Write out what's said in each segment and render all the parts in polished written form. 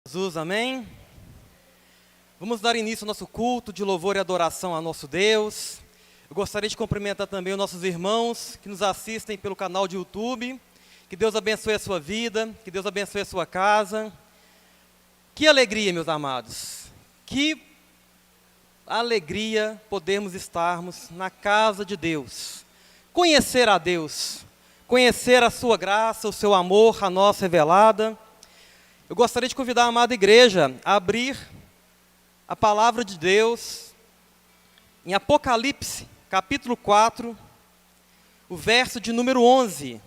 Jesus, amém? Vamos dar início ao nosso culto de louvor e adoração a nosso Deus. Eu gostaria de cumprimentar também os nossos irmãos que nos assistem pelo canal de YouTube. Que Deus abençoe a sua vida, que Deus abençoe a sua casa. Que alegria, meus amados, que alegria podermos estarmos na casa de Deus. Conhecer a Deus, conhecer a sua graça, o seu amor a nós revelada. Eu gostaria de convidar a amada igreja a abrir a palavra de Deus em Apocalipse, capítulo 4, o verso de número 11.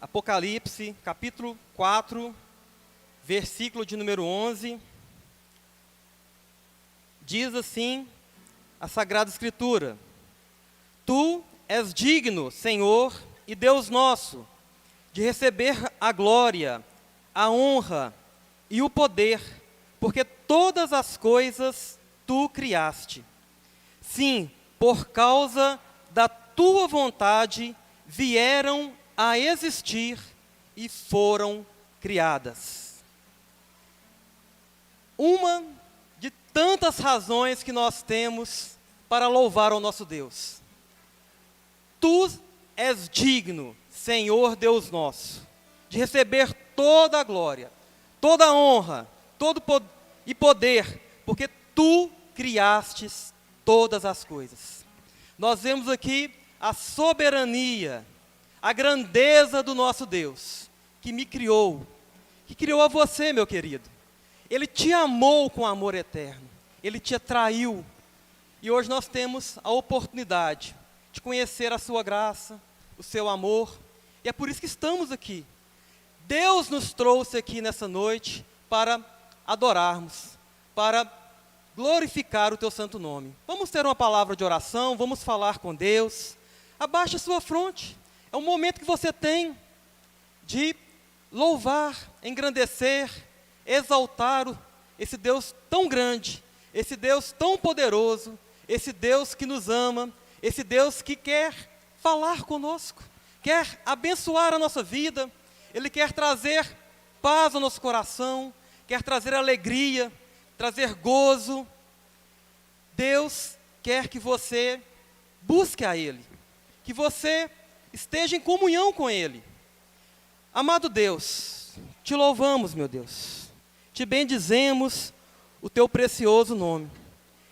Apocalipse, capítulo 4, versículo de número 11. Diz assim a Sagrada Escritura: Tu és digno, Senhor e Deus nosso, de receber a glória, a honra e o poder, porque todas as coisas tu criaste. Sim, por causa da tua vontade vieram a existir e foram criadas. Uma de tantas razões que nós temos para louvar ao nosso Deus. Tu és digno, Senhor Deus nosso, de receber toda a glória, toda a honra, todo e poder, porque tu criastes todas as coisas. Nós vemos aqui a soberania, a grandeza do nosso Deus, que me criou, que criou a você, meu querido. Ele te amou com amor eterno, Ele te atraiu, e hoje nós temos a oportunidade de conhecer a sua graça, o seu amor, e é por isso que estamos aqui. Deus nos trouxe aqui nessa noite para adorarmos, para glorificar o teu santo nome. Vamos ter uma palavra de oração, vamos falar com Deus. Abaixe a sua fronte, é um momento que você tem de louvar, engrandecer, exaltar esse Deus tão grande, esse Deus tão poderoso, esse Deus que nos ama, esse Deus que quer falar conosco, quer abençoar a nossa vida, Ele quer trazer paz ao nosso coração, quer trazer alegria, trazer gozo. Deus quer que você busque a Ele, que você esteja em comunhão com Ele. Amado Deus, te louvamos, meu Deus, te bendizemos o teu precioso nome,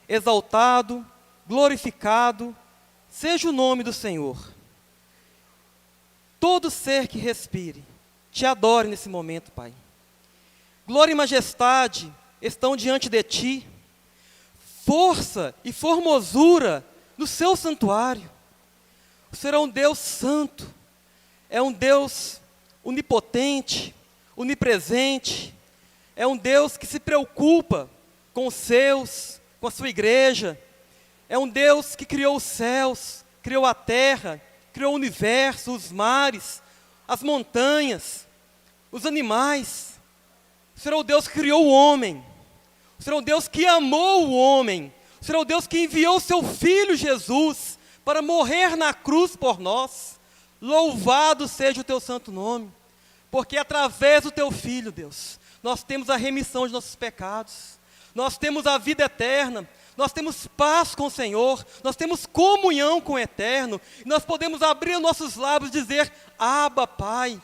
exaltado, glorificado, seja o nome do Senhor. Todo ser que respire, te adore nesse momento, Pai. Glória e majestade estão diante de ti, força e formosura no seu santuário. O Senhor é um Deus santo, é um Deus onipotente, onipresente, é um Deus que se preocupa com os seus, com a sua igreja. É um Deus que criou os céus, criou a terra, criou o universo, os mares, as montanhas, os animais. O Senhor é o Deus que criou o homem. O Senhor é o Deus que amou o homem. O Senhor é o Deus que enviou o seu Filho Jesus para morrer na cruz por nós. Louvado seja o teu santo nome, porque através do teu Filho, Deus, nós temos a remissão de nossos pecados, nós temos a vida eterna, nós temos paz com o Senhor, nós temos comunhão com o Eterno, e nós podemos abrir nossos lábios e dizer: Abba, Pai.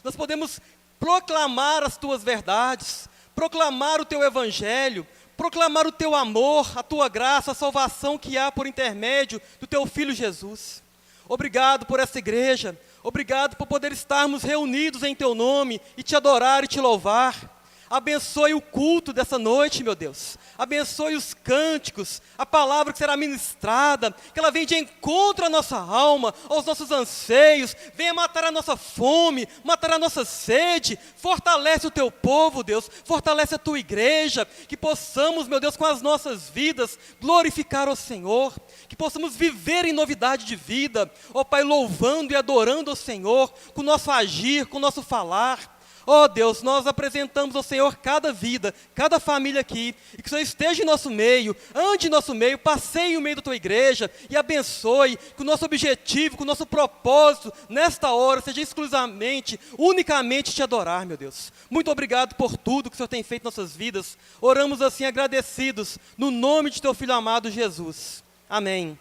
Nós podemos proclamar as tuas verdades, proclamar o teu evangelho, proclamar o teu amor, a tua graça, a salvação que há por intermédio do teu Filho Jesus. Obrigado por essa igreja, obrigado por poder estarmos reunidos em teu nome e te adorar e te louvar. Abençoe o culto dessa noite, meu Deus. Abençoe os cânticos, a palavra que será ministrada, que ela venha de encontro à nossa alma, aos nossos anseios, venha matar a nossa fome, matar a nossa sede. Fortalece o teu povo, Deus, fortalece a tua igreja, que possamos, meu Deus, com as nossas vidas, glorificar o Senhor, que possamos viver em novidade de vida, ó Pai, louvando e adorando o Senhor, com o nosso agir, com o nosso falar. Ó Deus, nós apresentamos ao Senhor cada vida, cada família aqui, e que o Senhor esteja em nosso meio, ande em nosso meio, passeie no meio da tua igreja e abençoe, que o nosso objetivo, que o nosso propósito nesta hora seja exclusivamente, unicamente te adorar, meu Deus. Muito obrigado por tudo que o Senhor tem feito em nossas vidas. Oramos assim agradecidos, no nome de teu Filho amado Jesus. Amém.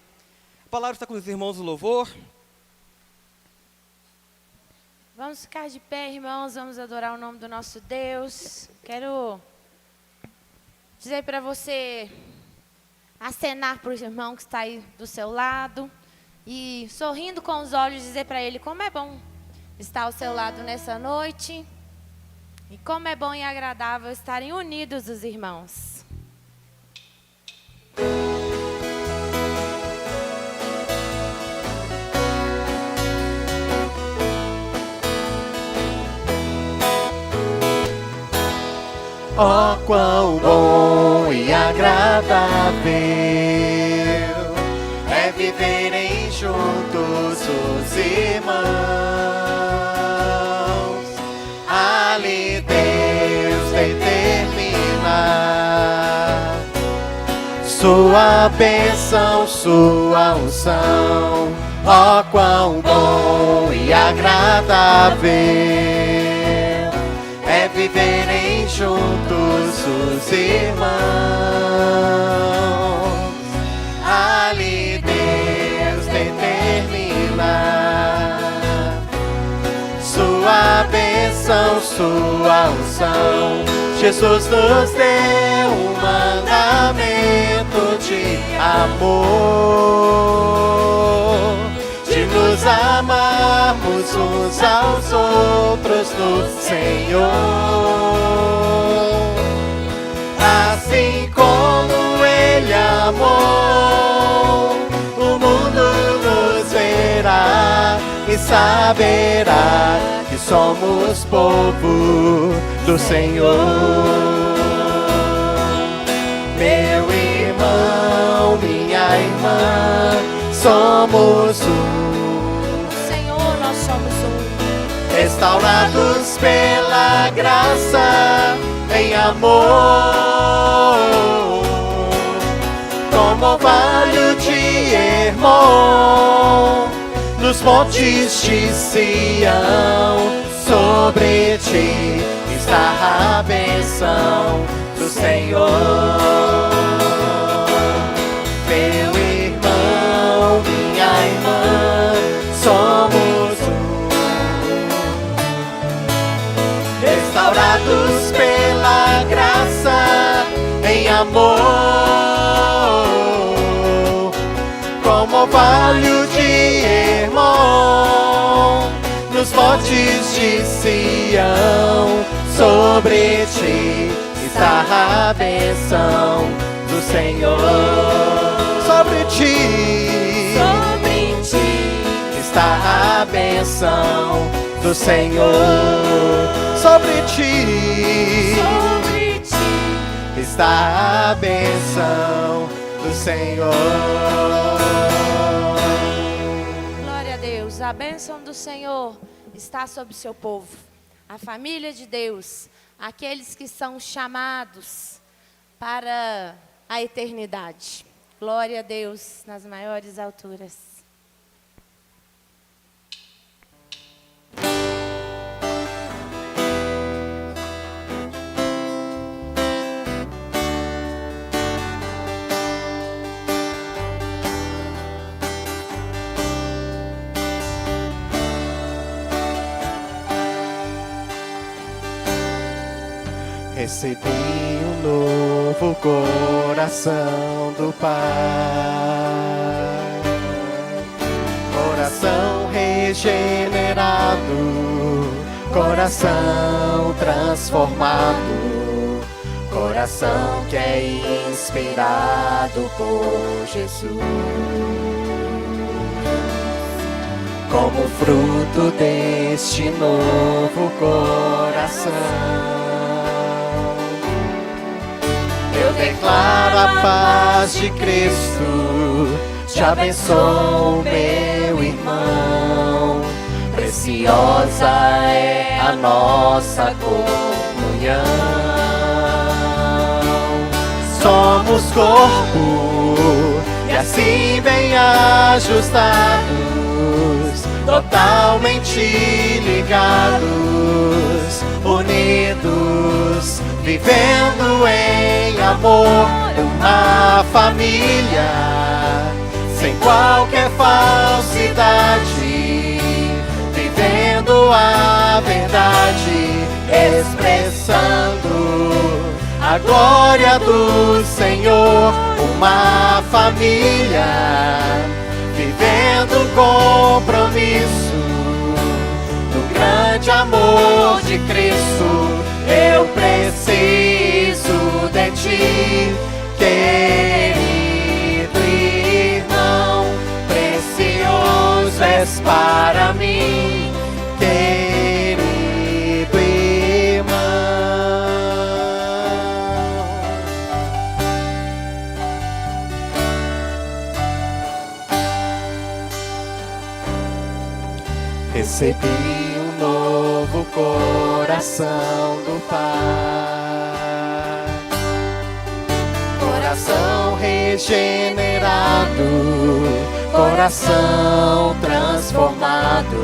A palavra está com os irmãos do louvor. Vamos ficar de pé, irmãos, vamos adorar o nome do nosso Deus. Quero dizer para você acenar para o irmão que está aí do seu lado e, sorrindo com os olhos, dizer para ele como é bom estar ao seu lado nessa noite e como é bom e agradável estarem unidos os irmãos. Oh, quão bom e agradável é viverem juntos os irmãos. Ali Deus determina sua bênção, sua unção. Oh, quão bom e agradável é viverem juntos os irmãos. Ali Deus determina sua bênção, sua unção. Jesus nos deu um mandamento de amor, de nos amarmos uns aos outros no Senhor. Assim como Ele amou, o mundo nos verá e saberá que somos povo do Senhor. Meu irmão, minha irmã, somos Senhor, nós somos restaurados pela graça em amor, como orvalho de Hermon, nos montes de Sião. Sobre ti está a bênção do Senhor. Meu irmão, minha irmã, somos restaurados pela graça em amor, como orvalho de Hermon, nos montes de Sião. Sobre ti está a bênção do Senhor. Sobre ti está a bênção do Senhor. Sobre ti está a bênção do Senhor. Glória a Deus. A bênção do Senhor está sobre o seu povo, a família de Deus, aqueles que são chamados para a eternidade. Glória a Deus nas maiores alturas. Recebi um novo coração do Pai, coração regenerado, coração transformado, coração que é inspirado por Jesus. Como fruto deste novo coração, eu declaro a paz de Cristo, te abençoo, meu irmão. preciosa é a nossa comunhão. Somos corpo e assim bem ajustados, totalmente ligados, unidos, vivendo em amor, uma família, sem qualquer falsidade, vivendo a verdade, expressando a glória do Senhor, uma família, vivendo compromisso no grande amor de Cristo. Eu preciso de ti, querido irmão, precioso és para mim, querido irmão. Recebi um novo coração do Pai, coração regenerado, coração transformado,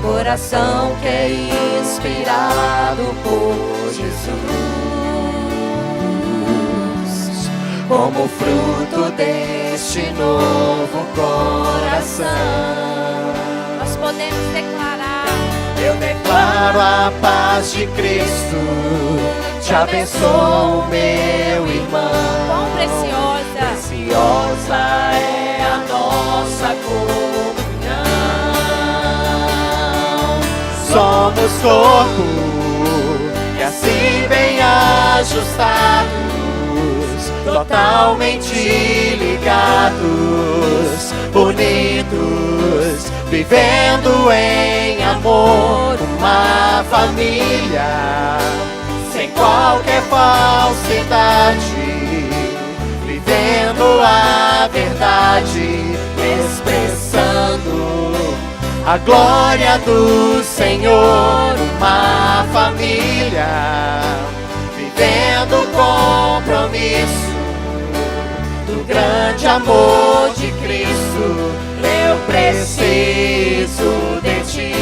coração que é inspirado por Jesus. Como fruto deste novo coração, Nós podemos declarar: eu declaro a paz de Cristo, te abençoo, meu irmão. quão preciosa Preciosa é a nossa comunhão. Somos corpo e assim bem ajustados, totalmente ligados, unidos, vivendo em amor, uma família, sem qualquer falsidade, vivendo a verdade, expressando a glória do Senhor, uma família, vivendo compromisso do grande amor de Cristo. Eu preciso de ti,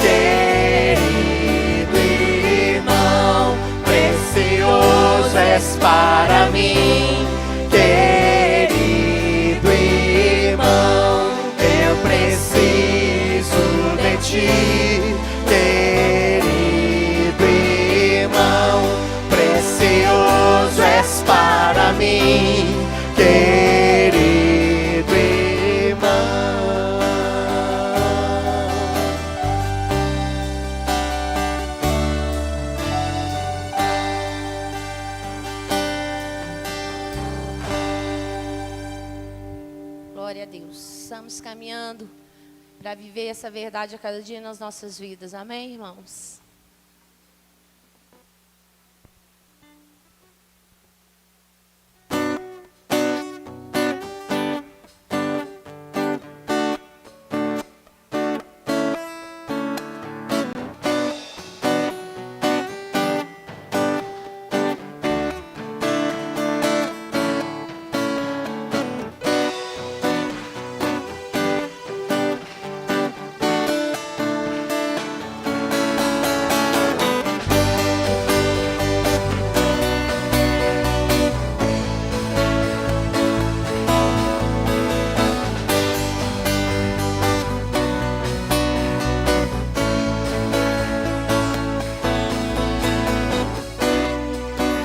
querido irmão, precioso és para mim, querido irmão. Eu preciso de ti, querido irmão, precioso és para mim, querido irmão. Glória a Deus. Estamos caminhando para viver essa verdade a cada dia nas nossas vidas. Amém, irmãos?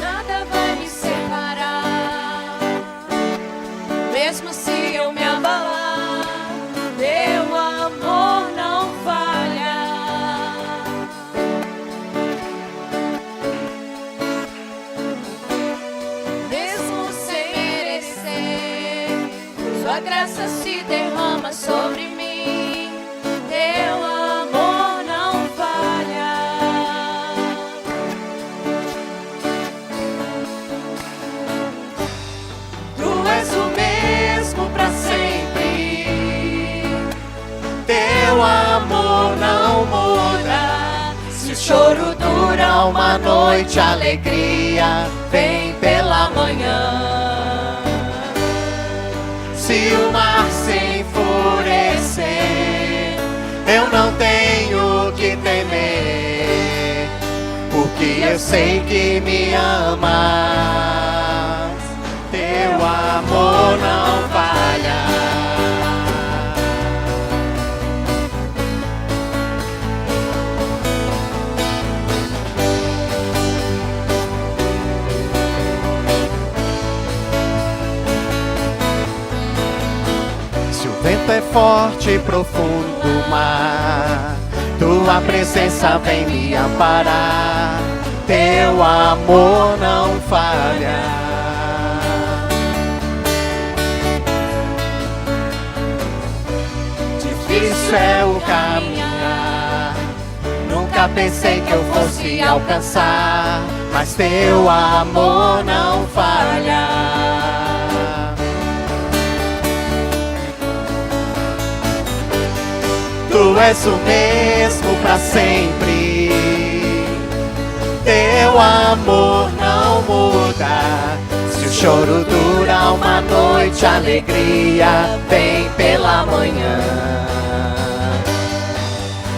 Nada vai me separar, mesmo se eu me abalar, teu amor não falha. Mesmo sem merecer, sua graça se derrama sobre mim, teu amor não falha. Tu és o mesmo para sempre, teu amor dura uma noite, a alegria vem pela manhã. Se o mar se enfurecer, eu não tenho que temer, porque eu sei que me amas, teu amor não falha. Se o vento é forte e profundo o mar, tua presença vem me amparar, teu amor não falha. Difícil é o caminhar, nunca pensei que eu fosse alcançar, mas teu amor não falha. Tu és o mesmo pra sempre, teu amor não muda. Se o choro dura uma noite, a alegria vem pela manhã.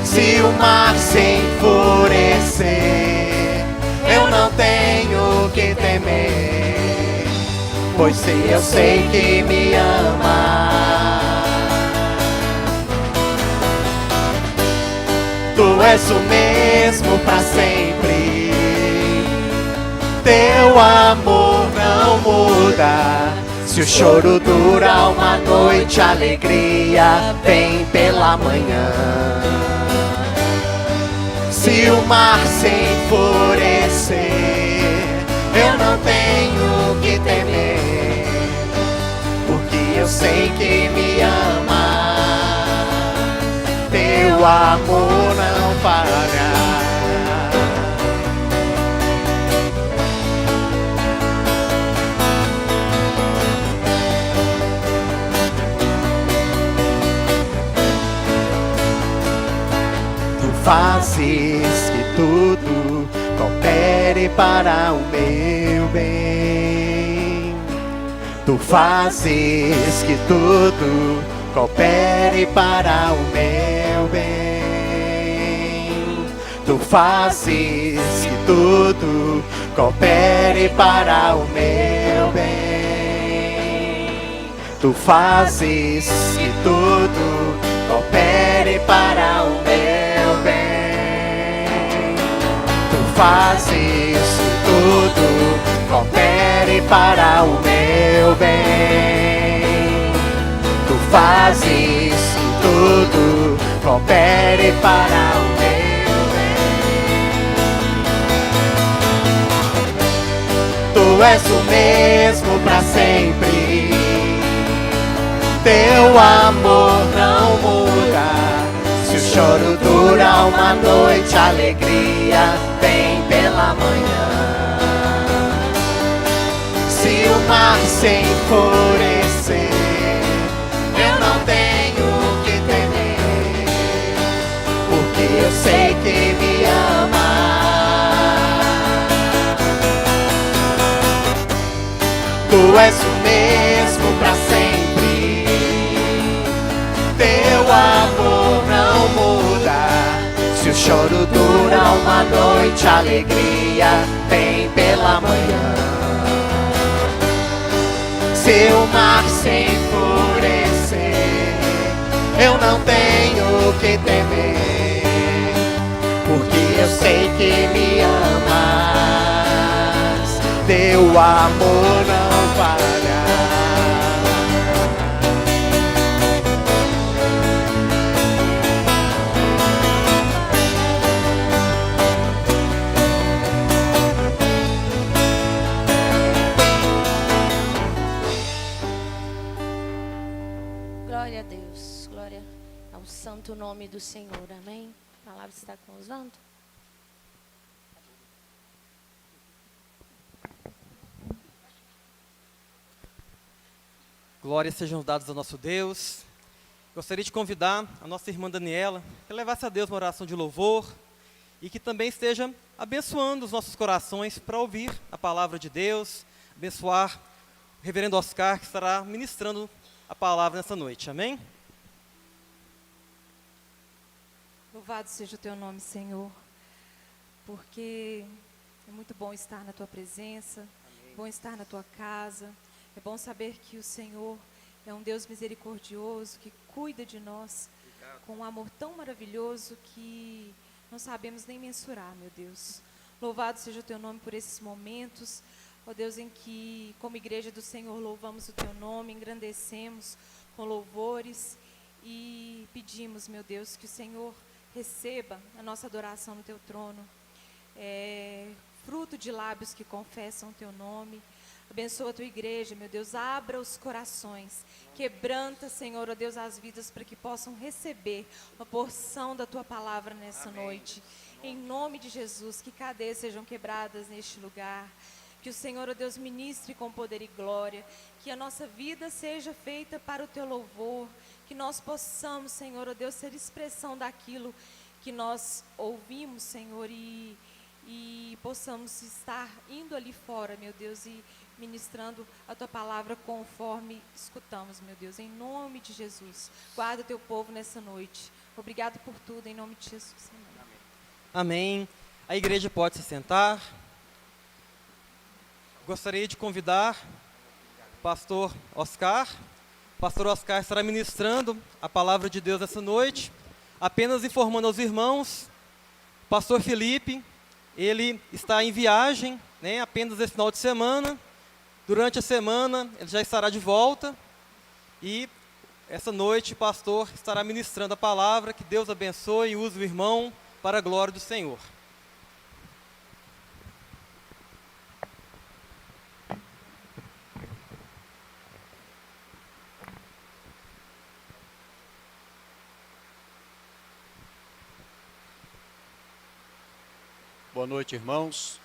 Se o mar se enfurecer, eu não tenho que temer, pois se eu sei que me ama. Tu és o mesmo pra sempre, teu amor não muda. Se o choro dura uma noite, a alegria vem pela manhã. Se o mar se enfurecer, eu não tenho que temer, porque eu sei que me ama. Teu amor não falha. Tu fazes que tudo coopere para o meu bem. Tu fazes que tudo coopere para o meu bem. Tu fazes que tudo coopere para o meu bem. Tu fazes que tudo coopere para o meu bem. Tu fazes que tudo coopere para o meu bem. Tu fazes que tudo coopere para o meu bem. Tu és o mesmo pra sempre, teu amor não muda. Se o choro dura uma noite, a alegria vem pela manhã. Se o mar se enfurecer, eu não tenho que temer, porque eu sei que me ama. Tu és o mesmo pra sempre, teu amor não muda. Se o choro dura uma noite, a alegria vem pela manhã. Se o mar se enfurecer, eu não tenho que temer, porque eu sei que me amas. Teu amor não falha. Glória a Deus, glória ao santo nome do Senhor, amém? A palavra está com os vamos. Glórias sejam dadas ao nosso Deus. Gostaria de convidar a nossa irmã Daniela que levasse a Deus uma oração de louvor e que também esteja abençoando os nossos corações para ouvir a palavra de Deus, abençoar o reverendo Oscar, que estará ministrando a palavra nessa noite. Amém? Louvado seja o teu nome, Senhor, porque é muito bom estar na tua presença, é bom estar na tua casa, é bom saber que o Senhor é um Deus misericordioso, que cuida de nós com um amor tão maravilhoso que não sabemos nem mensurar, meu Deus. Louvado seja o teu nome por esses momentos, ó Deus, em que, como igreja do Senhor, louvamos o teu nome, engrandecemos com louvores e pedimos, meu Deus, que o Senhor receba a nossa adoração no teu trono, fruto de lábios que confessam o teu nome. Abençoa a tua igreja, meu Deus, abra os corações, quebranta, Senhor, ó Deus, as vidas para que possam receber uma porção da tua palavra nessa noite. Em nome de Jesus, que cadeias sejam quebradas neste lugar, que o Senhor, ó Deus, ministre com poder e glória, que a nossa vida seja feita para o teu louvor, que nós possamos, Senhor, ó Deus, ser expressão daquilo que nós ouvimos, Senhor, e possamos estar indo ali fora, meu Deus, e ministrando a tua palavra conforme escutamos, meu Deus, em nome de Jesus. Guarda o teu povo nessa noite. Obrigado por tudo, em nome de Jesus. Amém. A igreja pode se sentar. Gostaria de convidar o pastor Oscar. O pastor Oscar estará ministrando a palavra de Deus essa noite. Apenas informando aos irmãos, o pastor Felipe, ele está em viagem, né, apenas esse final de semana. Durante a semana ele já estará de volta e essa noite o pastor estará ministrando a palavra. Que Deus abençoe e use o irmão para a glória do Senhor. Boa noite, irmãos.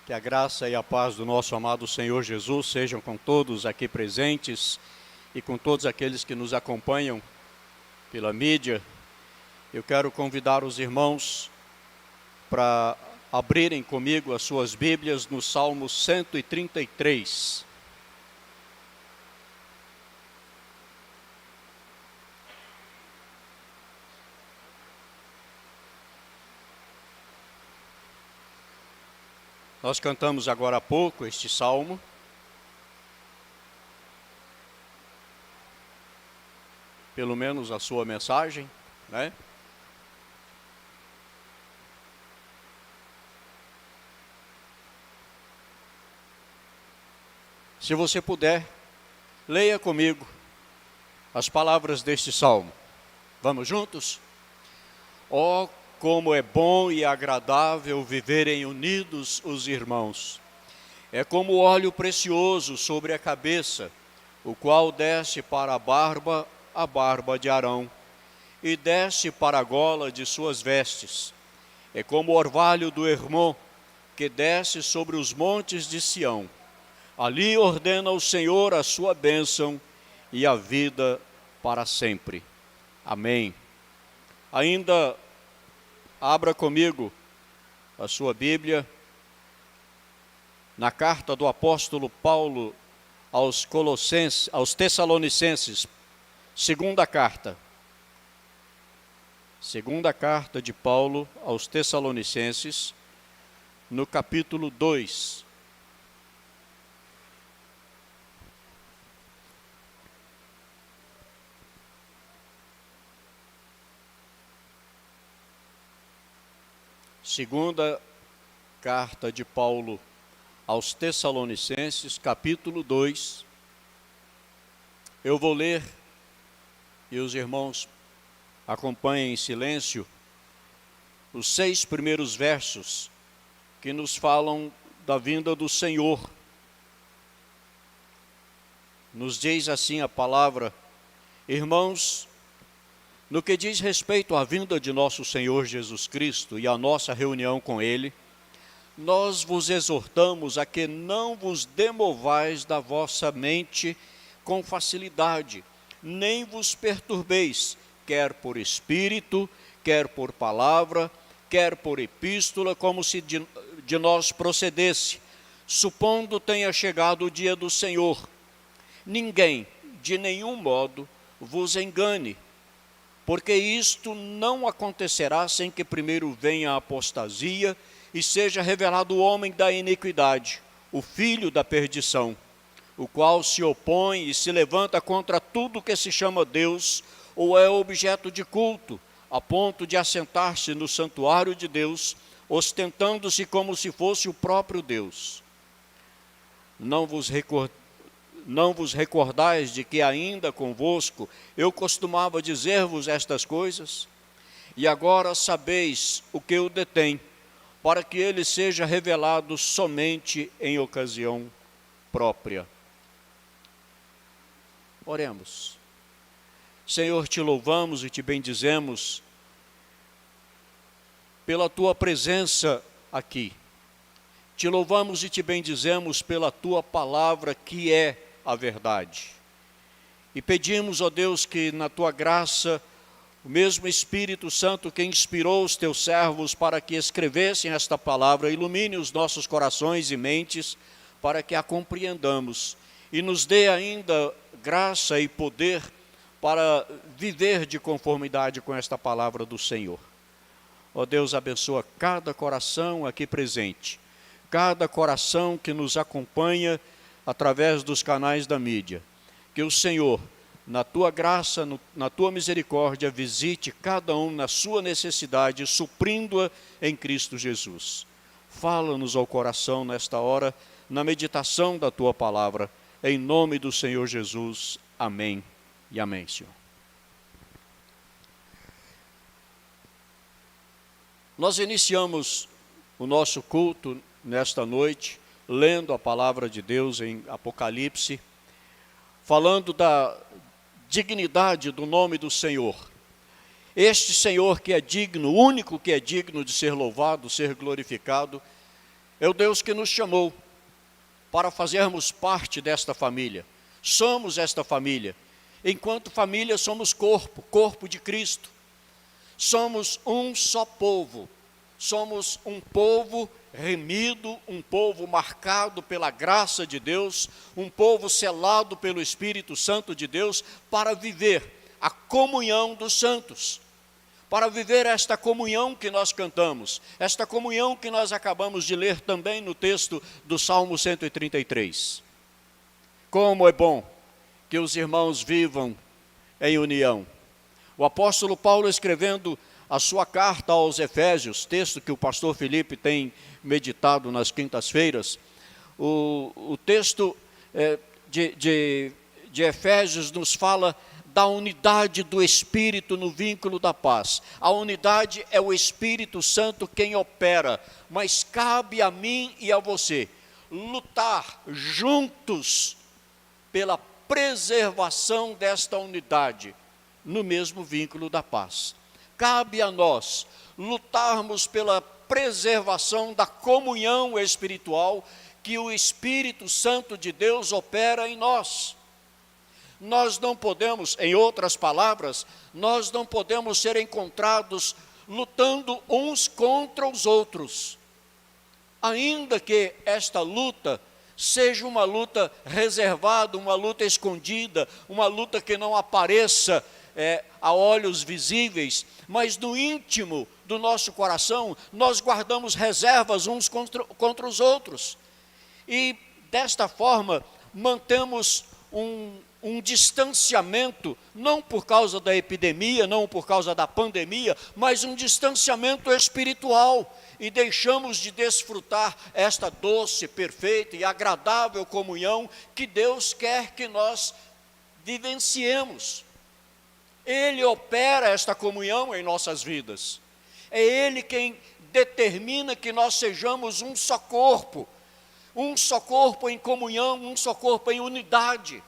Que a graça e a paz do nosso amado Senhor Jesus sejam com todos aqui presentes e com todos aqueles que nos acompanham pela mídia. Eu quero convidar os irmãos para abrirem comigo as suas Bíblias no Salmo 133. Nós cantamos agora há pouco este salmo. Pelo menos a sua mensagem, né? Se você puder, leia comigo as palavras deste salmo. Vamos juntos? Ó, como é bom e agradável viverem unidos os irmãos. É como óleo precioso sobre a cabeça, o qual desce para a barba de Arão, e desce para a gola de suas vestes. É como o orvalho do Hermon, que desce sobre os montes de Sião. Ali ordena o Senhor a sua bênção e a vida para sempre. Amém. Ainda abra comigo a sua Bíblia na carta do apóstolo Paulo aos Tessalonicenses, segunda carta de Paulo aos Tessalonicenses, no capítulo 2. Segunda carta de Paulo aos Tessalonicenses, capítulo 2. Eu vou ler e os irmãos acompanhem em silêncio os 6 primeiros versos que nos falam da vinda do Senhor. Nos diz assim a palavra: irmãos, no que diz respeito à vinda de nosso Senhor Jesus Cristo e à nossa reunião com Ele, nós vos exortamos a que não vos demovais da vossa mente com facilidade, nem vos perturbeis, quer por espírito, quer por palavra, quer por epístola, como se de nós procedesse, supondo tenha chegado o dia do Senhor. Ninguém, de nenhum modo, vos engane, porque isto não acontecerá sem que primeiro venha a apostasia e seja revelado o homem da iniquidade, o filho da perdição, o qual se opõe e se levanta contra tudo que se chama Deus ou é objeto de culto, a ponto de assentar-se no santuário de Deus, ostentando-se como se fosse o próprio Deus. Não vos recordais de que ainda convosco eu costumava dizer-vos estas coisas? E agora sabeis o que o detém, para que ele seja revelado somente em ocasião própria. Oremos. Senhor, te louvamos e te bendizemos pela tua presença aqui. Te louvamos e te bendizemos pela tua palavra, que é a verdade. E pedimos, ó Deus, que na tua graça, o mesmo Espírito Santo que inspirou os teus servos para que escrevessem esta palavra, ilumine os nossos corações e mentes para que a compreendamos e nos dê ainda graça e poder para viver de conformidade com esta palavra do Senhor. Ó Deus, abençoa cada coração aqui presente, cada coração que nos acompanha através dos canais da mídia. Que o Senhor, na tua graça, na tua misericórdia, visite cada um na sua necessidade, suprindo-a em Cristo Jesus. Fala-nos ao coração nesta hora, na meditação da tua palavra, em nome do Senhor Jesus. Amém e amém, Senhor. Nós iniciamos o nosso culto nesta noite, lendo a palavra de Deus em Apocalipse, falando da dignidade do nome do Senhor. Este Senhor que é digno, o único que é digno de ser louvado, ser glorificado, é o Deus que nos chamou para fazermos parte desta família. Somos esta família. Enquanto família somos corpo de Cristo. Somos um só povo. Somos um povo remido, um povo marcado pela graça de Deus, um povo selado pelo Espírito Santo de Deus para viver a comunhão dos santos, para viver esta comunhão que nós cantamos, esta comunhão que nós acabamos de ler também no texto do Salmo 133. Como é bom que os irmãos vivam em união. O apóstolo Paulo, escrevendo a sua carta aos Efésios, texto que o pastor Felipe tem meditado nas quintas-feiras, o texto de Efésios nos fala da unidade do Espírito no vínculo da paz. A unidade é o Espírito Santo quem opera, mas cabe a mim e a você lutar juntos pela preservação desta unidade no mesmo vínculo da paz. Cabe a nós lutarmos pela preservação da comunhão espiritual que o Espírito Santo de Deus opera em nós. Nós não podemos, em outras palavras, nós não podemos ser encontrados lutando uns contra os outros. Ainda que esta luta seja uma luta reservada, uma luta escondida, uma luta que não apareça a olhos visíveis, mas no íntimo do nosso coração, nós guardamos reservas uns contra os outros. E desta forma, mantemos um distanciamento, não por causa da epidemia, não por causa da pandemia, mas um distanciamento espiritual, e deixamos de desfrutar esta doce, perfeita e agradável comunhão que Deus quer que nós vivenciemos. Ele opera esta comunhão em nossas vidas. É Ele quem determina que nós sejamos um só corpo em comunhão, um só corpo em unidade.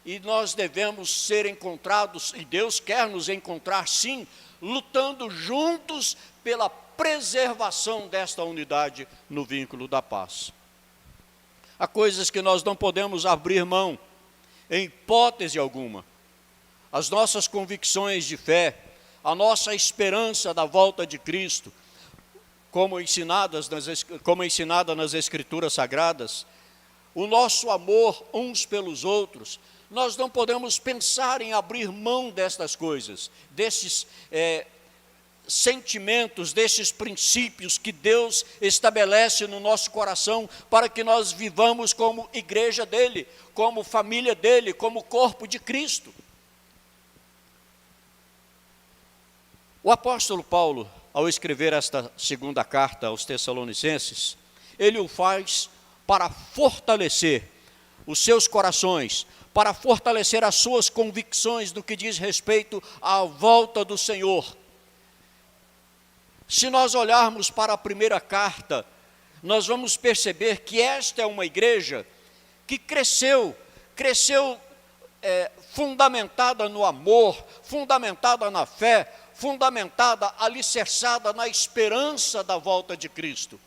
E nós devemos ser encontrados, e Deus quer nos encontrar sim, lutando juntos pela preservação desta unidade no vínculo da paz. Há coisas que nós não podemos abrir mão, em hipótese alguma. As nossas convicções de fé, a nossa esperança da volta de Cristo, como ensinada nas Escrituras Sagradas, o nosso amor uns pelos outros, nós não podemos pensar em abrir mão destas coisas, desses sentimentos, desses princípios que Deus estabelece no nosso coração para que nós vivamos como igreja dele, como família dele, como corpo de Cristo. O apóstolo Paulo, ao escrever esta segunda carta aos Tessalonicenses, ele o faz para fortalecer os seus corações, para fortalecer as suas convicções no que diz respeito à volta do Senhor. Se nós olharmos para a primeira carta, nós vamos perceber que esta é uma igreja que cresceu fundamentada no amor, fundamentada na fé, fundamentada, alicerçada na esperança da volta de Cristo.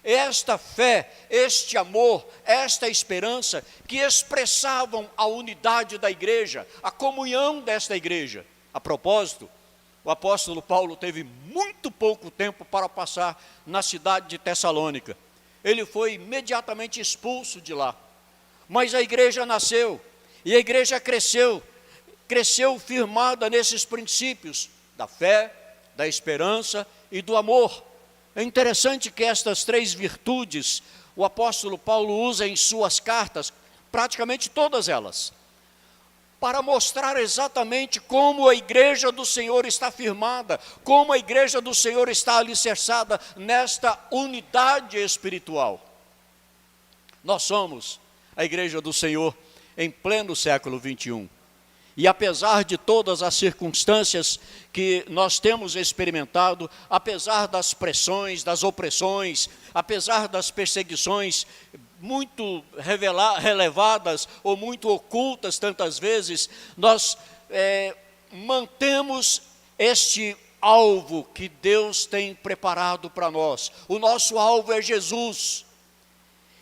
Esta fé, este amor, esta esperança que expressavam a unidade da igreja, a comunhão desta igreja. A propósito, o apóstolo Paulo teve muito pouco tempo para passar na cidade de Tessalônica. Ele foi imediatamente expulso de lá. Mas a igreja nasceu, e a igreja cresceu firmada nesses princípios da fé, da esperança e do amor. É interessante que estas três virtudes o apóstolo Paulo usa em suas cartas, praticamente todas elas, para mostrar exatamente como a igreja do Senhor está firmada, como a igreja do Senhor está alicerçada nesta unidade espiritual. Nós somos a igreja do Senhor em pleno século 21. E apesar de todas as circunstâncias que nós temos experimentado, apesar das pressões, das opressões, apesar das perseguições muito relevadas ou muito ocultas tantas vezes, nós mantemos este alvo que Deus tem preparado para nós. O nosso alvo é Jesus.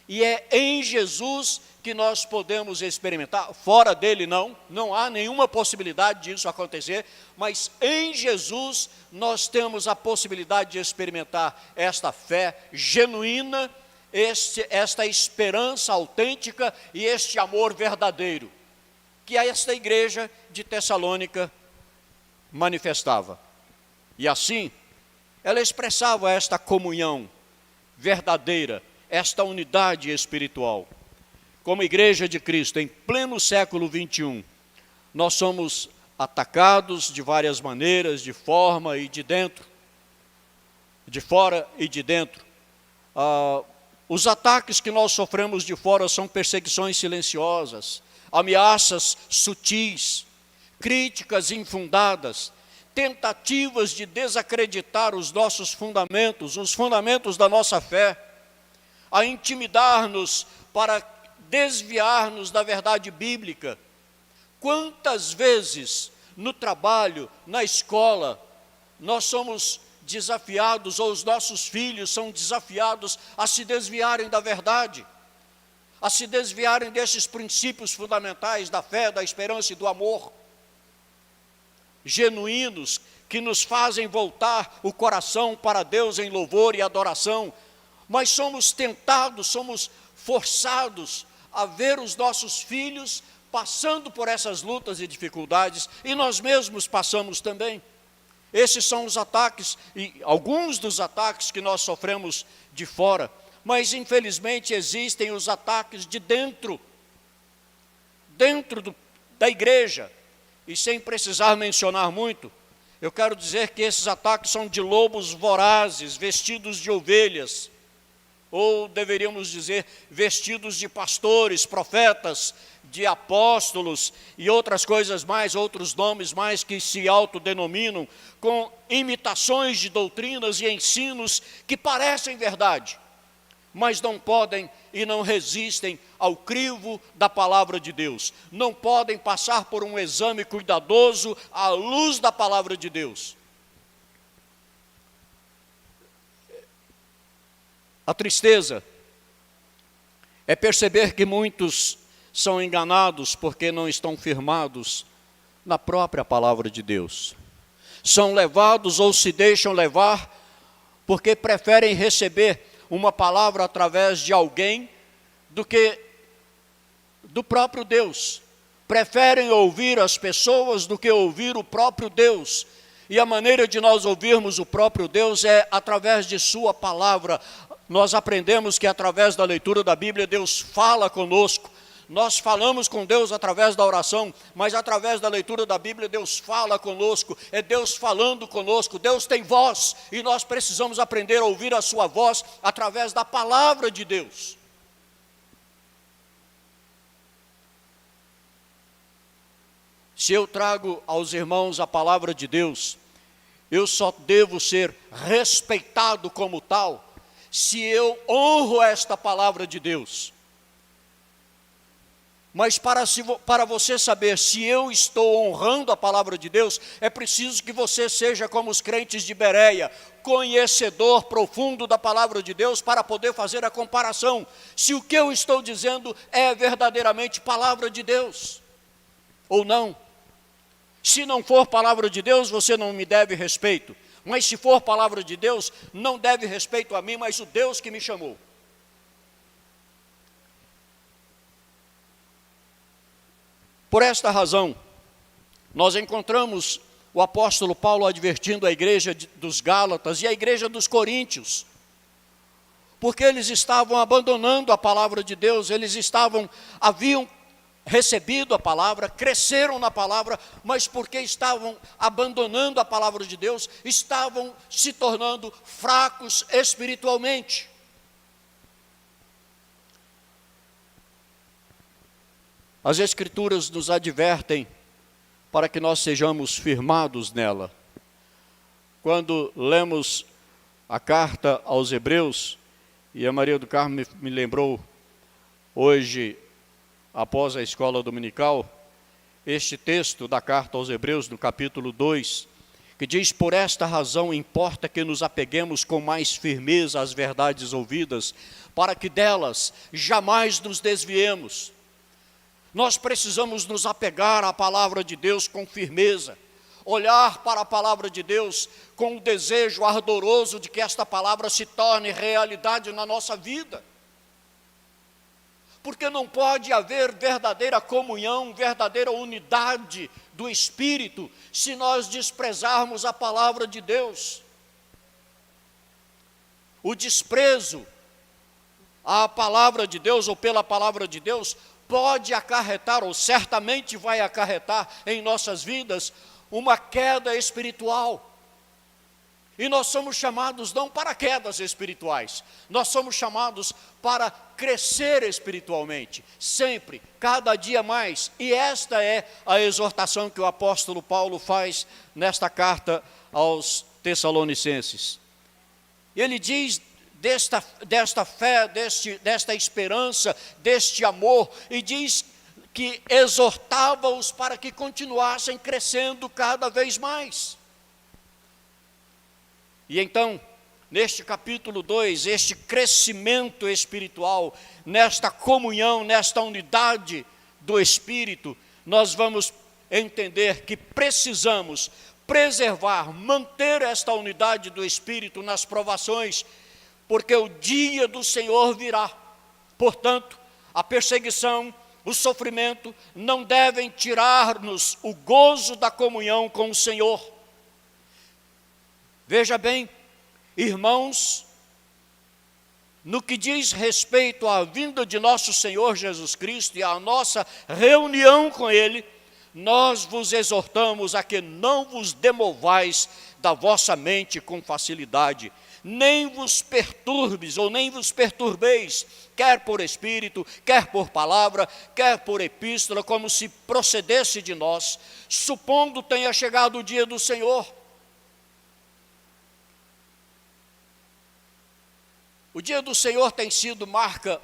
E é em Jesus que nós podemos experimentar, fora dele não há nenhuma possibilidade disso acontecer, mas em Jesus nós temos a possibilidade de experimentar esta fé genuína, esta esperança autêntica e este amor verdadeiro, que esta igreja de Tessalônica manifestava. E assim, ela expressava esta comunhão verdadeira, esta unidade espiritual. Como igreja de Cristo, em pleno século 21, nós somos atacados de várias maneiras, de forma e de dentro, de fora e de dentro. Os ataques que nós sofremos de fora são perseguições silenciosas, ameaças sutis, críticas infundadas, tentativas de desacreditar os nossos fundamentos, os fundamentos da nossa fé, a intimidar-nos para desviar-nos da verdade bíblica. Quantas vezes no trabalho, na escola, nós somos desafiados, ou os nossos filhos são desafiados a se desviarem da verdade, a se desviarem desses princípios fundamentais da fé, da esperança e do amor, genuínos, que nos fazem voltar o coração para Deus em louvor e adoração, mas somos tentados, somos forçados a ver os nossos filhos passando por essas lutas e dificuldades, e nós mesmos passamos também. Esses são os ataques, e alguns dos ataques que nós sofremos de fora, mas infelizmente existem os ataques de dentro da igreja, e sem precisar mencionar muito, eu quero dizer que esses ataques são de lobos vorazes, vestidos de ovelhas, ou deveríamos dizer, vestidos de pastores, profetas, de apóstolos e outras coisas mais, outros nomes mais que se autodenominam, com imitações de doutrinas e ensinos que parecem verdade, mas não podem e não resistem ao crivo da palavra de Deus, não podem passar por um exame cuidadoso à luz da palavra de Deus. A tristeza é perceber que muitos são enganados porque não estão firmados na própria palavra de Deus. são levados ou se deixam levar porque preferem receber uma palavra através de alguém do que do próprio Deus. Preferem ouvir as pessoas do que ouvir o próprio Deus. E a maneira de nós ouvirmos o próprio Deus é através de sua palavra. Nós aprendemos que através da leitura da Bíblia Deus fala conosco. Nós falamos com Deus através da oração, mas através da leitura da Bíblia Deus fala conosco, é Deus falando conosco. Deus tem voz e nós precisamos aprender a ouvir a sua voz através da palavra de Deus. Se eu trago aos irmãos a palavra de Deus, eu só devo ser respeitado como tal se eu honro esta palavra de Deus. Mas para você saber se eu estou honrando a palavra de Deus, é preciso que você seja como os crentes de Bereia, conhecedor profundo da palavra de Deus, para poder fazer a comparação, se o que eu estou dizendo é verdadeiramente palavra de Deus, ou não. Se não for palavra de Deus, você não me deve respeito, mas se for palavra de Deus, não deve respeito a mim, mas o Deus que me chamou. Por esta razão, nós encontramos o apóstolo Paulo advertindo a igreja dos Gálatas e a igreja dos Coríntios, porque eles estavam abandonando a palavra de Deus, haviam recebido a palavra, cresceram na palavra, mas porque estavam abandonando a palavra de Deus, estavam se tornando fracos espiritualmente. As Escrituras nos advertem para que nós sejamos firmados nela. Quando lemos a carta aos Hebreus, e a Maria do Carmo me lembrou hoje, após a escola dominical, este texto da carta aos Hebreus, no capítulo 2, que diz: por esta razão importa que nos apeguemos com mais firmeza às verdades ouvidas, para que delas jamais nos desviemos. Nós precisamos nos apegar à palavra de Deus com firmeza, olhar para a palavra de Deus com o desejo ardoroso de que esta palavra se torne realidade na nossa vida. Porque não pode haver verdadeira comunhão, verdadeira unidade do Espírito, se nós desprezarmos a palavra de Deus. O desprezo à palavra de Deus ou pela palavra de Deus pode acarretar, ou certamente vai acarretar em nossas vidas, uma queda espiritual. E nós somos chamados não para quedas espirituais, nós somos chamados para crescer espiritualmente, sempre, cada dia mais. E esta é a exortação que o apóstolo Paulo faz nesta carta aos Tessalonicenses. Ele diz desta fé, desta esperança, deste amor, e diz que exortava-os para que continuassem crescendo cada vez mais. E então, neste capítulo 2, este crescimento espiritual, nesta comunhão, nesta unidade do Espírito, nós vamos entender que precisamos preservar, manter esta unidade do Espírito nas provações, porque o dia do Senhor virá. Portanto, a perseguição, o sofrimento não devem tirar-nos o gozo da comunhão com o Senhor. Veja bem, irmãos, no que diz respeito à vinda de nosso Senhor Jesus Cristo e à nossa reunião com Ele, nós vos exortamos a que não vos demovais da vossa mente com facilidade, nem vos perturbes ou nem vos perturbeis, quer por espírito, quer por palavra, quer por epístola, como se procedesse de nós, supondo tenha chegado o dia do Senhor. O dia do Senhor tem sido marca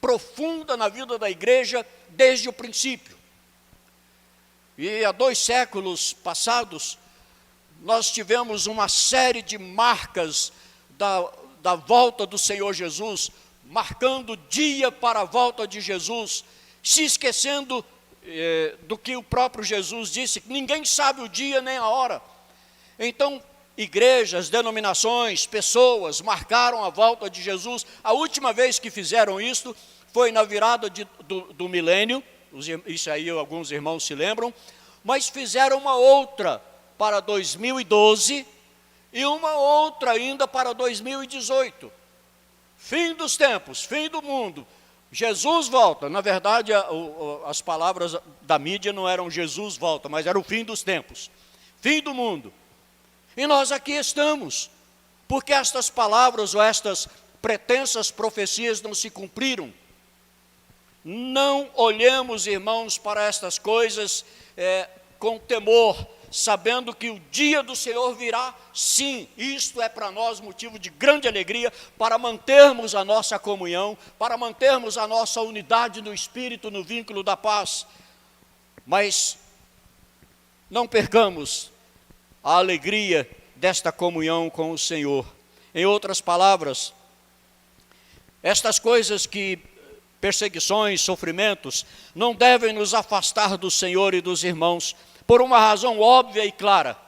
profunda na vida da igreja desde o princípio. E há 2 séculos passados, nós tivemos uma série de marcas da volta do Senhor Jesus, marcando o dia para a volta de Jesus, se esquecendo do que o próprio Jesus disse, que ninguém sabe o dia nem a hora. Então, igrejas, denominações, pessoas marcaram a volta de Jesus. A última vez que fizeram isso foi na virada do milênio, isso aí alguns irmãos se lembram, mas fizeram uma outra para 2012 e uma outra ainda para 2018. Fim dos tempos, fim do mundo. Jesus volta. Na verdade, as palavras da mídia não eram Jesus volta, mas era o fim dos tempos, fim do mundo. E nós aqui estamos, porque estas palavras ou estas pretensas profecias não se cumpriram. Não olhemos, irmãos, para estas coisas com temor, sabendo que o dia do Senhor virá, sim, isto é para nós motivo de grande alegria, para mantermos a nossa comunhão, para mantermos a nossa unidade no Espírito, no vínculo da paz. Mas não percamos a alegria desta comunhão com o Senhor. Em outras palavras, estas coisas que perseguições, sofrimentos, não devem nos afastar do Senhor e dos irmãos, por uma razão óbvia e clara.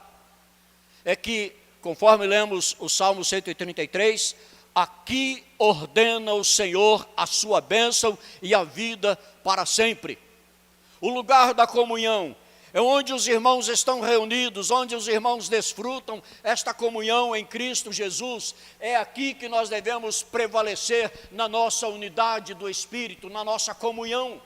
É que, conforme lemos o Salmo 133, aqui ordena o Senhor a sua bênção e a vida para sempre. O lugar da comunhão é onde os irmãos estão reunidos, onde os irmãos desfrutam esta comunhão em Cristo Jesus. É aqui que nós devemos prevalecer na nossa unidade do Espírito, na nossa comunhão.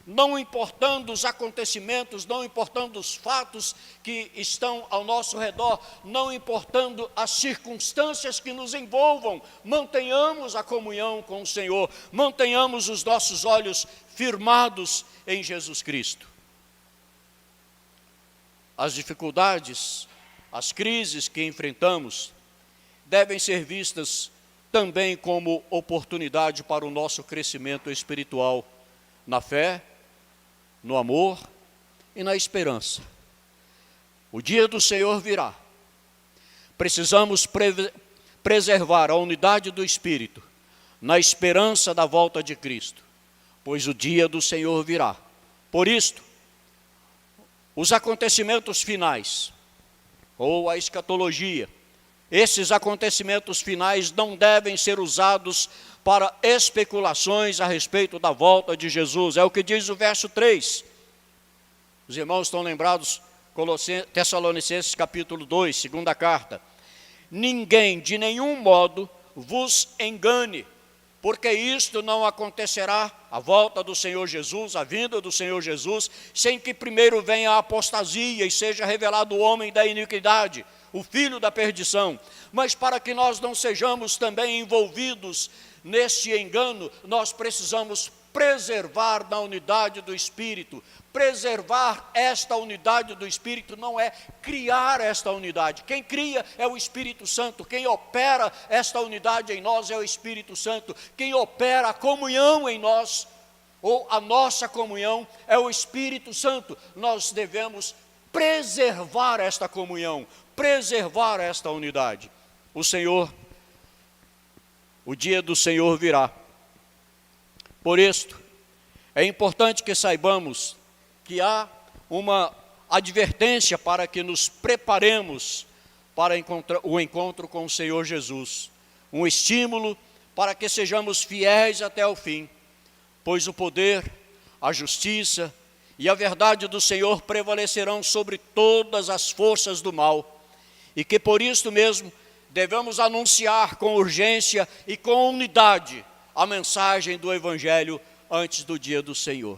Não importando os acontecimentos, não importando os fatos que estão ao nosso redor, não importando as circunstâncias que nos envolvam, mantenhamos a comunhão com o Senhor, mantenhamos os nossos olhos firmados em Jesus Cristo. As dificuldades, as crises que enfrentamos devem ser vistas também como oportunidade para o nosso crescimento espiritual, na fé, no amor e na esperança. O dia do Senhor virá. Precisamos preservar a unidade do Espírito, na esperança da volta de Cristo, pois o dia do Senhor virá. Por isto, os acontecimentos finais, ou a escatologia, esses acontecimentos finais não devem ser usados para especulações a respeito da volta de Jesus. É o que diz o verso 3. Os irmãos estão lembrados, Tessalonicenses capítulo 2, segunda carta. Ninguém de nenhum modo vos engane, porque isto não acontecerá, a volta do Senhor Jesus, a vinda do Senhor Jesus, sem que primeiro venha a apostasia e seja revelado o homem da iniquidade, o filho da perdição. Mas para que nós não sejamos também envolvidos neste engano, nós precisamos preservar na unidade do Espírito. Preservar esta unidade do Espírito não é criar esta unidade. Quem cria é o Espírito Santo. Quem opera esta unidade em nós é o Espírito Santo. Quem opera a comunhão em nós, ou a nossa comunhão, é o Espírito Santo. Nós devemos preservar esta comunhão, preservar esta unidade. O dia do Senhor virá. Por isto, é importante que saibamos que há uma advertência para que nos preparemos para o encontro com o Senhor Jesus. Um estímulo para que sejamos fiéis até o fim, pois o poder, a justiça e a verdade do Senhor prevalecerão sobre todas as forças do mal, e que por isso mesmo devemos anunciar com urgência e com unidade a mensagem do Evangelho antes do dia do Senhor.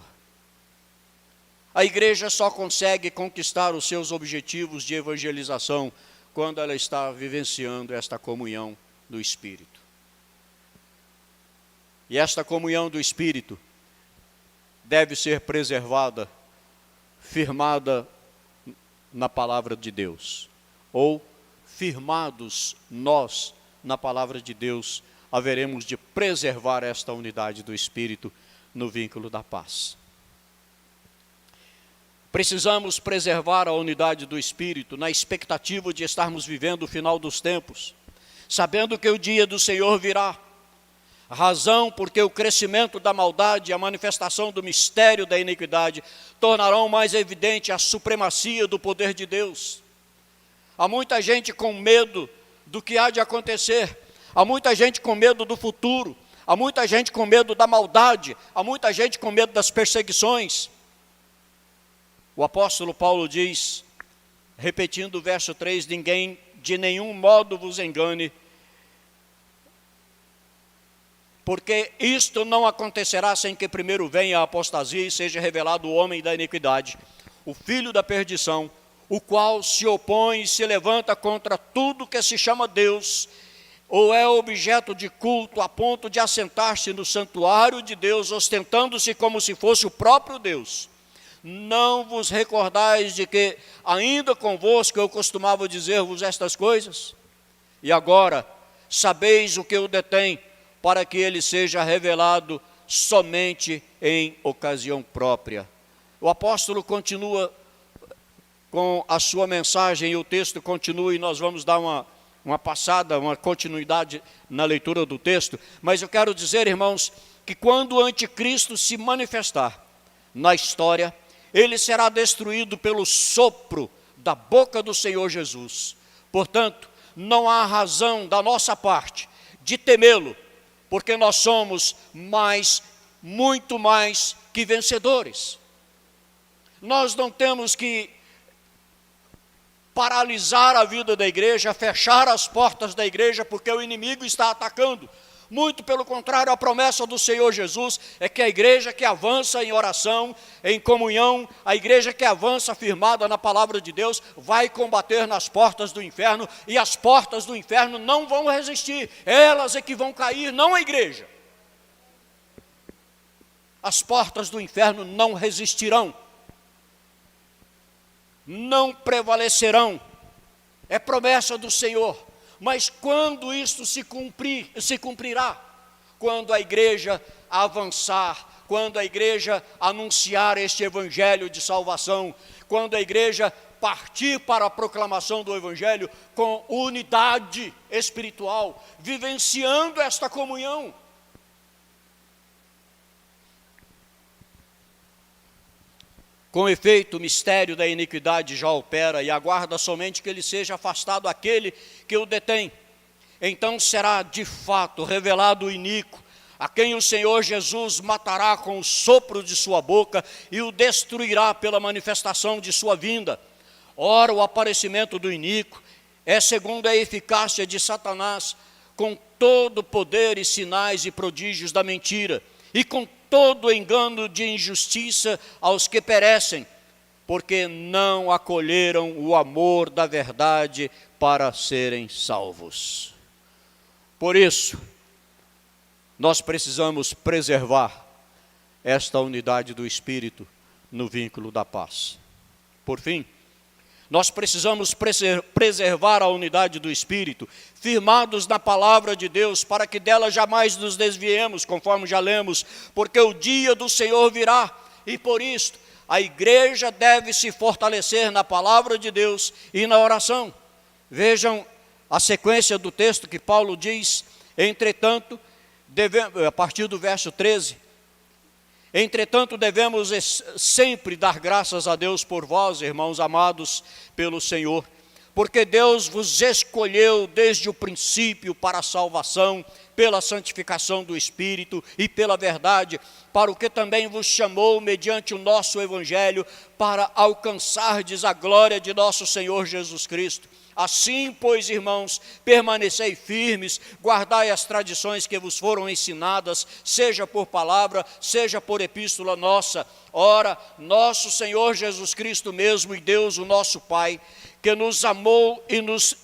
A igreja só consegue conquistar os seus objetivos de evangelização quando ela está vivenciando esta comunhão do Espírito. E esta comunhão do Espírito deve ser preservada, firmada na palavra de Deus, ou firmados nós na palavra de Deus, haveremos de preservar esta unidade do Espírito no vínculo da paz. Precisamos preservar a unidade do Espírito na expectativa de estarmos vivendo o final dos tempos, sabendo que o dia do Senhor virá. razão porque o crescimento da maldade e a manifestação do mistério da iniquidade tornarão mais evidente a supremacia do poder de Deus. Há muita gente com medo do que há de acontecer, há muita gente com medo do futuro, há muita gente com medo da maldade, há muita gente com medo das perseguições. O apóstolo Paulo diz, repetindo o verso 3, ninguém de nenhum modo vos engane, porque isto não acontecerá sem que primeiro venha a apostasia e seja revelado o homem da iniquidade, o filho da perdição, o qual se opõe e se levanta contra tudo que se chama Deus, ou é objeto de culto, a ponto de assentar-se no santuário de Deus, ostentando-se como se fosse o próprio Deus. Não vos recordais de que ainda convosco eu costumava dizer-vos estas coisas? E agora sabeis o que o detém, para que ele seja revelado somente em ocasião própria. O apóstolo continua com a sua mensagem, e o texto continua, e nós vamos dar uma passada, uma continuidade na leitura do texto, mas eu quero dizer, irmãos, que quando o anticristo se manifestar na história, ele será destruído pelo sopro da boca do Senhor Jesus. Portanto, não há razão da nossa parte de temê-lo, porque nós somos muito mais que vencedores. Nós não temos que paralisar a vida da igreja, fechar as portas da igreja, porque o inimigo está atacando. Muito pelo contrário, a promessa do Senhor Jesus é que a igreja que avança em oração, em comunhão, a igreja que avança firmada na palavra de Deus, vai combater nas portas do inferno, e as portas do inferno não vão resistir, elas é que vão cair, não a igreja. As portas do inferno não resistirão, não prevalecerão, é promessa do Senhor. Mas quando isto se cumprirá? Quando a igreja avançar, quando a igreja anunciar este evangelho de salvação, quando a igreja partir para a proclamação do evangelho com unidade espiritual, vivenciando esta comunhão. Com efeito, o mistério da iniquidade já opera e aguarda somente que ele seja afastado aquele que o detém. Então será de fato revelado o iníquo, a quem o Senhor Jesus matará com o sopro de sua boca e o destruirá pela manifestação de sua vinda. Ora, o aparecimento do iníquo é segundo a eficácia de Satanás, com todo o poder e sinais e prodígios da mentira, e com todo engano de injustiça aos que perecem, porque não acolheram o amor da verdade para serem salvos. Por isso, nós precisamos preservar esta unidade do Espírito no vínculo da paz. Por fim, nós precisamos preservar a unidade do Espírito, firmados na palavra de Deus, para que dela jamais nos desviemos, conforme já lemos, porque o dia do Senhor virá, e por isto a igreja deve se fortalecer na palavra de Deus e na oração. Vejam a sequência do texto que Paulo diz, entretanto, a partir do verso 13, entretanto, devemos sempre dar graças a Deus por vós, irmãos amados pelo Senhor, porque Deus vos escolheu desde o princípio para a salvação, pela santificação do Espírito e pela verdade, para o que também vos chamou mediante o nosso Evangelho, para alcançardes a glória de nosso Senhor Jesus Cristo. Assim, pois, irmãos, permanecei firmes, guardai as tradições que vos foram ensinadas, seja por palavra, seja por epístola nossa. Ora, nosso Senhor Jesus Cristo mesmo e Deus, o nosso Pai, que nos amou e nos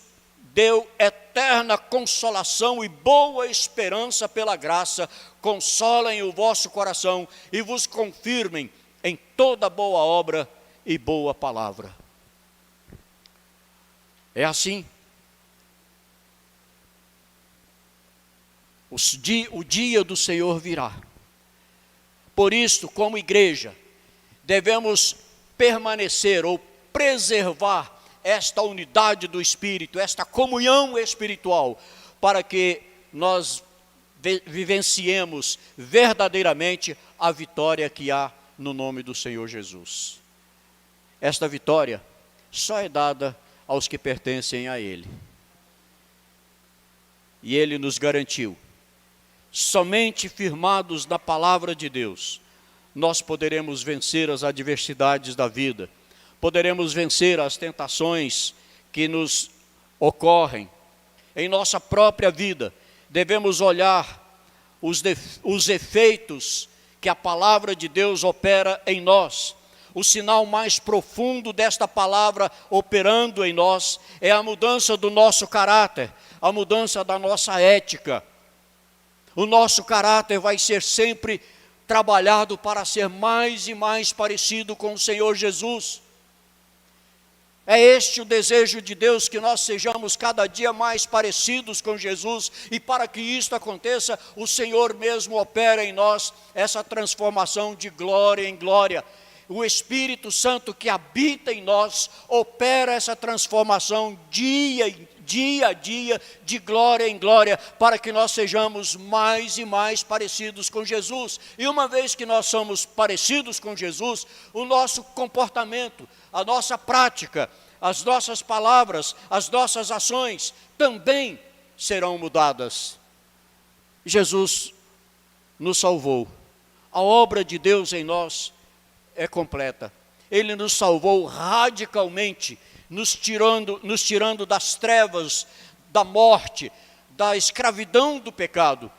deu eterna consolação e boa esperança pela graça, consolem o vosso coração e vos confirmem em toda boa obra e boa palavra. É assim. O dia do Senhor virá. Por isso, como igreja, devemos permanecer ou preservar esta unidade do Espírito, esta comunhão espiritual, para que nós vivenciemos verdadeiramente a vitória que há no nome do Senhor Jesus. Esta vitória só é dada aos que pertencem a Ele. E Ele nos garantiu, somente firmados na palavra de Deus, nós poderemos vencer as adversidades da vida, poderemos vencer as tentações que nos ocorrem em nossa própria vida. Devemos olhar os efeitos que a palavra de Deus opera em nós. O sinal mais profundo desta palavra operando em nós é a mudança do nosso caráter, a mudança da nossa ética. O nosso caráter vai ser sempre trabalhado para ser mais e mais parecido com o Senhor Jesus. É este o desejo de Deus, que nós sejamos cada dia mais parecidos com Jesus, e para que isto aconteça, o Senhor mesmo opera em nós essa transformação de glória em glória. O Espírito Santo que habita em nós opera essa transformação dia a dia, de glória em glória, para que nós sejamos mais e mais parecidos com Jesus. E uma vez que nós somos parecidos com Jesus, o nosso comportamento, a nossa prática, as nossas palavras, as nossas ações também serão mudadas. Jesus nos salvou. A obra de Deus em nós é completa. Ele nos salvou radicalmente, nos tirando das trevas, da morte, da escravidão do pecado.